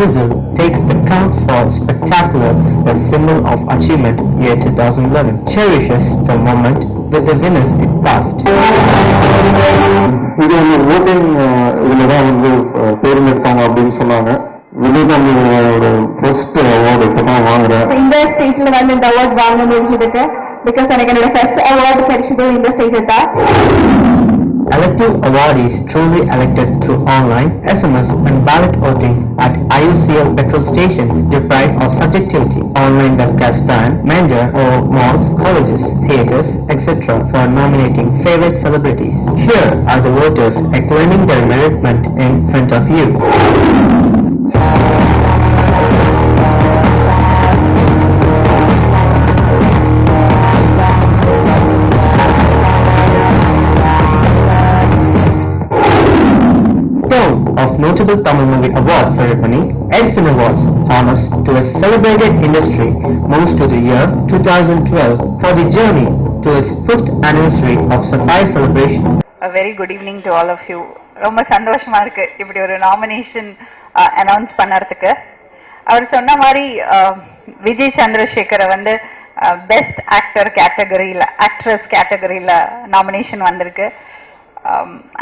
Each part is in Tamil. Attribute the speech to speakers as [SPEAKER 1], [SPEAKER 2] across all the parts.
[SPEAKER 1] whistle takes the count for spectacular, the symbol of achievement year 2011, cherishes the moment with the winners it passed.
[SPEAKER 2] இது வந்து ஓட்டிங் இதில் தான் வந்து தேர்ந்தெடுத்தாங்க அப்படின்னு சொன்னாங்க. விஜயகாந்தோட ஃபர்ஸ்ட் அவார்டு இப்போ தான் வாங்குறேன்.
[SPEAKER 3] இந்த ஸ்டேஜில் வந்து இந்த அவார்ட் வாங்க முடிஞ்சதுக்கு பிகாஸ் எனக்கு என்னோட ஃபர்ஸ்ட் அவார்டு கிடைச்சது இந்த ஸ்டேஜில் தான்.
[SPEAKER 1] Elective awardees truly elected through online, SMS and ballot voting at IUCL petrol stations deprived of subjectivity, online webcast ban, Mender or malls, colleges, theatres, etc. for nominating favorite celebrities. Here are the voters acclaiming their merit in front of you. Of notable Tamil movie award ceremony, Edison Awards, honors to its celebrated industry, moves to the year 2012 for the journey to its 5th anniversary of Sapphire celebration.
[SPEAKER 4] A very good evening to all of you. ரொம்ப சந்தோஷமா இருக்கு இப்படி ஒரு நாமினேஷன் அனௌன்ஸ் பண்ணறதுக்கு. அவர் சொன்ன மாதிரி விஜய் சந்திரசேகரை வந்து பெஸ்ட் ஆக்டர் கேட்டகரியில, ஆக்ட்ரஸ் கேட்டகரியில நாமினேஷன் வந்திருக்கு.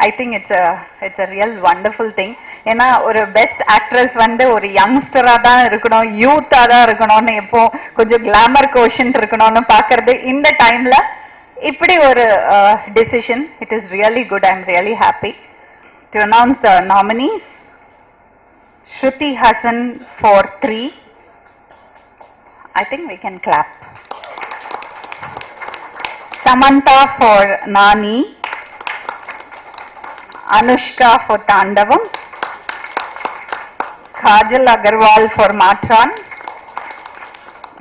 [SPEAKER 4] I think it's a real wonderful thing. ஏன்னா ஒரு பெஸ்ட் ஆக்ட்ரஸ் வந்து ஒரு யங்ஸ்டரா தான் இருக்கணும், யூத்தா தான் இருக்கணும்னு, எப்போ கொஞ்சம் கிளாமர் கோஷன் இருக்கணும்னு பாக்குறது இந்த டைம்ல இப்படி ஒரு decision. It is really good. I am really happy to announce the nominees. Shruti Hassan for 3. I think we can clap. Samantha for Nani. Anushka for Tandavam, Kajal Agarwal for Matran,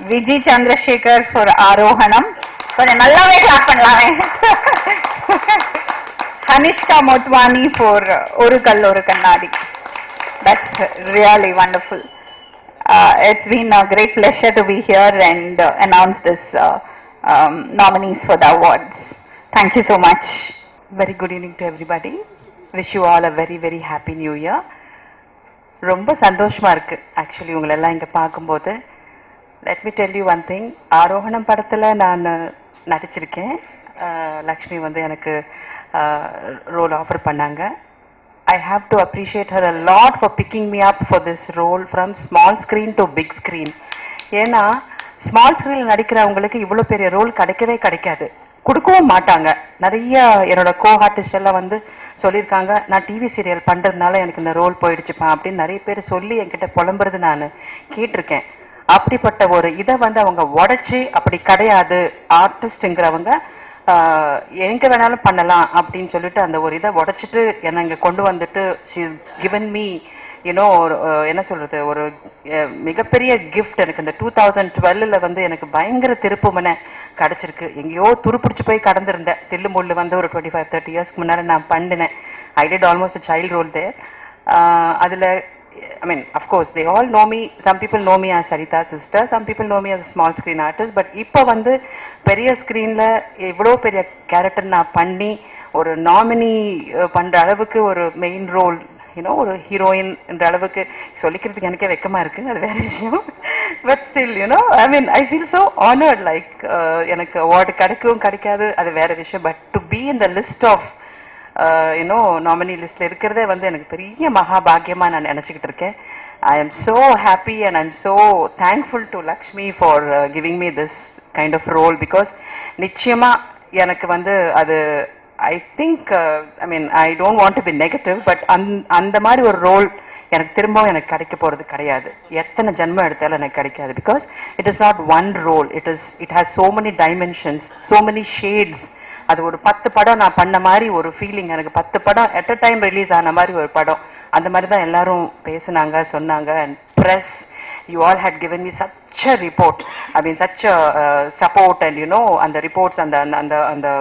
[SPEAKER 4] Vijay Chandrasekhar for Arohanam. கொஞ்சம் நல்லாவே கிளாப் பண்ணலாமே. Hanishka Motwani for ஒரு கல் ஒரு கண்ணாடி. That's really wonderful. It's been a great pleasure to be here and announce this nominees for the awards. Thank you so much. Very good evening to everybody. Wish you all a very very happy new year. ரொம்ப சந்தோஷமா இருக்கு ஆக்சுவலி உங்களை எல்லாம் இங்க பார்க்கும்போது. Let me tell you one thing. Aarohanam படத்துல நான் நடிச்சிருக்கேன். லக்ஷ்மி வந்து எனக்கு ரோல் ஆஃபர் பண்ணாங்க. I have to appreciate her a lot for picking me up for this role from small screen to big screen. ஏன்னா ஸ்மால் ஸ்கிரீன்ல நடிக்கிறவங்களுக்கு இவ்வளவு பெரிய ரோல் கிடைக்கவே கிடைக்காது, கொடுக்கவும் மாட்டாங்க. நிறைய என்னோட கோ ஆர்டிஸ்ட் எல்லாம் வந்து சொல்லியிருக்காங்க, நான் டிவி சீரியல் பண்றதுனால எனக்கு இந்த ரோல் போயிடுச்சுப்பா அப்படின்னு நிறைய பேர் சொல்லி என்கிட்ட புலம்புறது நான் கேட்டிருக்கேன். அப்படிப்பட்ட ஒரு இதை வந்து அவங்க உடைச்சு அப்படி கிடையாது, ஆர்டிஸ்ட்ங்கிறவங்க எங்க வேணாலும் பண்ணலாம் அப்படின்னு சொல்லிட்டு அந்த ஒரு இதை உடைச்சிட்டு என்னை இங்க கொண்டு வந்துட்டு she has given me என்ன சொல்றது, ஒரு மிகப்பெரிய கிஃப்ட். எனக்கு இந்த 2012ல வந்து எனக்கு பயங்கர திருப்புமனை கிடைச்சிருக்கு. எங்கேயோ துருப்பிடிச்சு போய் கடந்திருந்தேன். தில்லு முள்ளு வந்து ஒரு 25-30 இயர்ஸ்க்கு முன்னாடி நான் பண்ணினேன். I did almost child role there. அதுல I mean, of course, they all know me. Some people know me as Sarita's sister. Some people know me as a small screen artist. But இப்போ வந்து பெரிய ஸ்கிரீன்ல இவ்வளோ பெரிய கேரக்டர் நான் பண்ணி ஒரு நாமினி பண்ற அளவுக்கு ஒரு மெயின் ரோல், ஒரு ஹீரோயின் என்ற அளவுக்கு சொல்லிக்கிறதுக்கு எனக்கே வெக்கமா இருக்கு, அது வேற விஷயம். But still I mean I feel so honoured. Like எனக்கு அவார்டு கிடைக்கவும் கிடைக்காது, அது வேற விஷயம். But to be in the list of nominee லிஸ்ட்ல இருக்கிறதே வந்து எனக்கு பெரிய மகாபாகியமா நான் நினைச்சுக்கிட்டு இருக்கேன். I am so happy and I am so thankful to Lakshmi for giving me this kind of role. Because நிச்சயமா எனக்கு வந்து அது I think I mean I don't want to be negative, but அந்த மாதிரி ஒரு ரோல் எனக்கு திரும்பவும் எனக்கு கிடைக்க போறது கிடையாது. எத்தனை ஜென்மம் எடுத்தாலும் எனக்கு கிடைக்காது. Because it is not one role, it has so many dimensions, so many shades. அது ஒரு 10 படம் நான் பண்ண மாதிரி ஒரு ஃபீலிங். எனக்கு 10 படம் அட் அ டைம் ரிலீஸ் ஆன மாதிரி ஒரு படம். அந்த மாதிரி தான் எல்லாரும் பேசினாங்க, சொன்னாங்க. And press, you all had given me such a report. I mean, such a support, and and the reports and the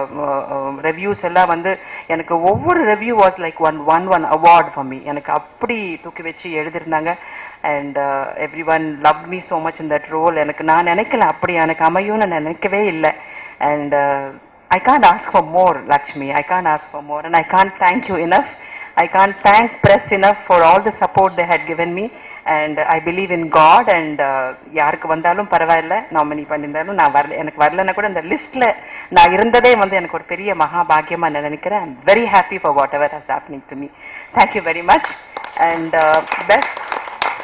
[SPEAKER 4] reviews எல்லாம் வந்து எனக்கு ஒவ்வொரு review was like one award for me. எனக்கு அப்படி தூக்கி வச்சு எழுதிருந்தாங்க. and everyone loved me so much in that role. எனக்கு நான் நினைக்கல அப்படி எனக்கு அமையும்னு நான் நினைக்கவே இல்லை. and I can't ask for more, Lakshmi. I can't ask for more, and I can't thank you enough. I can't thank press enough for all the support they had given me.
[SPEAKER 5] And I believe in God and யாருக்கு வந்தாலும் பரவாயில்ல, நாமினி பண்ணியிருந்தாலும் நான் வரல, எனக்கு வரலன்னா கூட இந்த லிஸ்ட்ல நான் இருந்ததே வந்து எனக்கு ஒரு பெரிய மகாபாகியமா நான் நினைக்கிறேன். I'm very happy for whatever has happening to me. Thank you very much. And best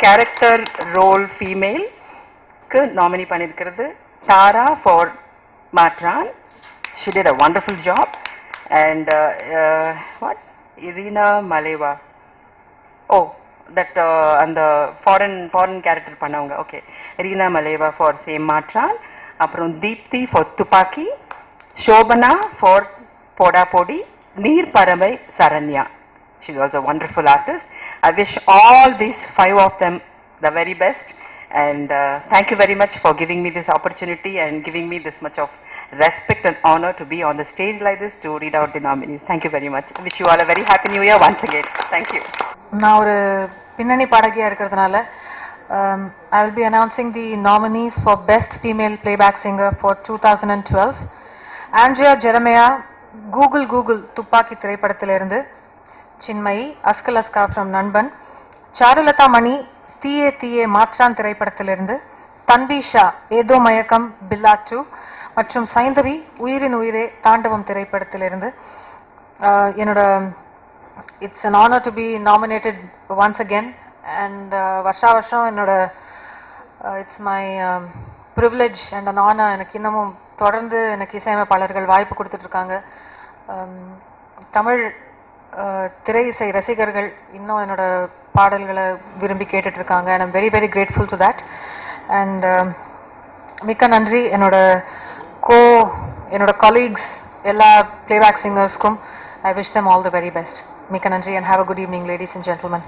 [SPEAKER 5] character role ஃபீமேல்க்கு நாமினி பண்ணியிருக்கிறது Tara for Maattrraan. She did a wonderful job. And what? Irina Maleva. Oh, that and the foreign character பண்ணவங்க. Okay. Irina Maleva for Same Matran. அப்புறம் Deepthi for Tupaki. Shobana for Poda Podi. Neer Paramai Saranya. She was a wonderful artist. I wish all these 5 of them the very best. And thank you very much for giving me this opportunity and giving me this much of respect and honor to be on the stage like this to read out the nominees. Thank you very much. Wish you all a very happy new year once again. Thank you.
[SPEAKER 6] நான் ஒரு பின்னணி பாடகியா இருக்கிறதுனால I will be announcing the nominees for Best Female Playback Singer for 2012. Andrea Jeremiah, Google துப்பாக்கி திரைப்படத்திலிருந்து. சின்மயி, அஸ்கல் அஸ்கா from நண்பன். சாருலதா மணி, தீயே மாற்றான் திரைப்படத்திலிருந்து. தன்விஷா, ஏதோ மயக்கம் பில்லா 2. மற்றும் சைந்தவி, உயிரின் உயிரே தாண்டவம் திரைப்படத்திலிருந்து. என்னோட it's an honor to be nominated once again and வருஷம் என்னோட it's my privilege and an honor. எனக்கு இன்னமும் தொடர்ந்து எனக்கு இசையமைப்பாளர்கள் வாய்ப்பு கொடுத்துட்டு இருக்காங்க. தமிழ் திரை இசை ரசிகர்கள் இன்னும் என்னோட பாடல்களை விரும்பி கேட்டுட்டு இருக்காங்க. and I'm very very grateful to that. and மிக்க நன்றி என்னோட colleagues, எல்லா playback singersக்கும். I wish them all the very best. மிக்க நன்றி and have a good evening, ladies and gentlemen.